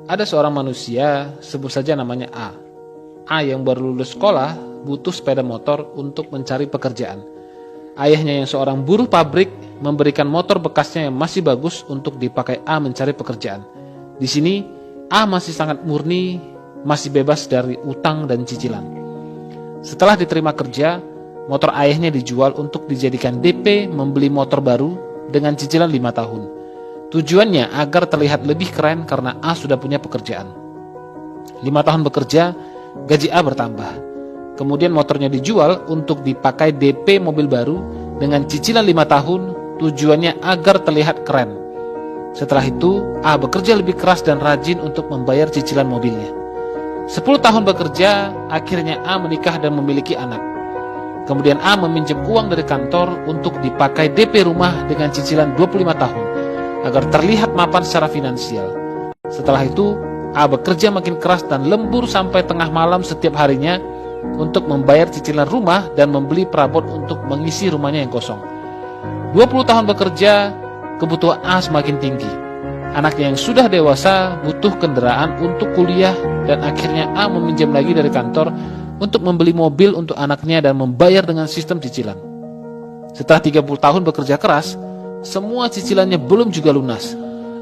Ada seorang manusia, sebut saja namanya A. A yang baru lulus sekolah butuh sepeda motor untuk mencari pekerjaan. Ayahnya yang seorang buruh pabrik memberikan motor bekasnya yang masih bagus untuk dipakai A mencari pekerjaan. Di sini A masih sangat murni, masih bebas dari utang dan cicilan. Setelah diterima kerja, motor ayahnya dijual untuk dijadikan DP membeli motor baru dengan cicilan 5 tahun. Tujuannya agar terlihat lebih keren karena A sudah punya pekerjaan. 5 tahun bekerja, gaji A bertambah. Kemudian motornya dijual untuk dipakai DP mobil baru dengan cicilan 5 tahun, tujuannya agar terlihat keren. Setelah itu, A bekerja lebih keras dan rajin untuk membayar cicilan mobilnya. 10 tahun bekerja, akhirnya A menikah dan memiliki anak. Kemudian A meminjam uang dari kantor untuk dipakai DP rumah dengan cicilan 25 tahun, agar terlihat mapan secara finansial. Setelah itu, A bekerja makin keras dan lembur sampai tengah malam setiap harinya untuk membayar cicilan rumah dan membeli perabot untuk mengisi rumahnya yang kosong. 20 tahun bekerja, kebutuhan A semakin tinggi. Anaknya yang sudah dewasa butuh kendaraan untuk kuliah dan akhirnya A meminjam lagi dari kantor untuk membeli mobil untuk anaknya dan membayar dengan sistem cicilan. Setelah 30 tahun bekerja keras, semua cicilannya belum juga lunas.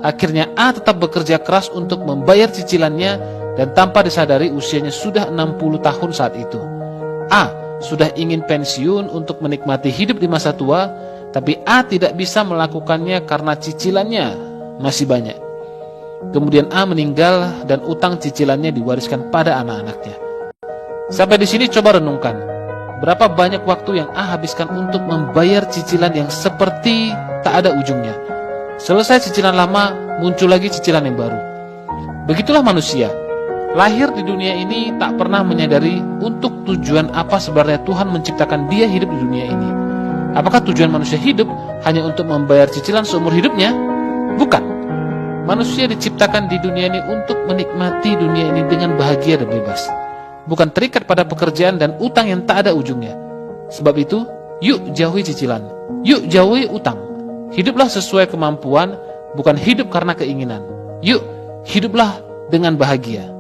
Akhirnya A tetap bekerja keras untuk membayar cicilannya dan tanpa disadari usianya sudah 60 tahun saat itu. A sudah ingin pensiun untuk menikmati hidup di masa tua, tapi A tidak bisa melakukannya karena cicilannya masih banyak. Kemudian A meninggal dan utang cicilannya diwariskan pada anak-anaknya. Sampai di sini coba renungkan, berapa banyak waktu yang A habiskan untuk membayar cicilan yang seperti tak ada ujungnya. Selesai cicilan lama, muncul lagi cicilan yang baru. Begitulah manusia. Lahir di dunia ini tak pernah menyadari untuk tujuan apa sebenarnya Tuhan menciptakan dia hidup di dunia ini. Apakah tujuan manusia hidup hanya untuk membayar cicilan seumur hidupnya? Bukan. Manusia diciptakan di dunia ini untuk menikmati dunia ini dengan bahagia dan bebas. Bukan terikat pada pekerjaan dan utang yang tak ada ujungnya. Sebab itu, yuk jauhi cicilan. Yuk jauhi utang. Hiduplah sesuai kemampuan, bukan hidup karena keinginan. Yuk, hiduplah dengan bahagia.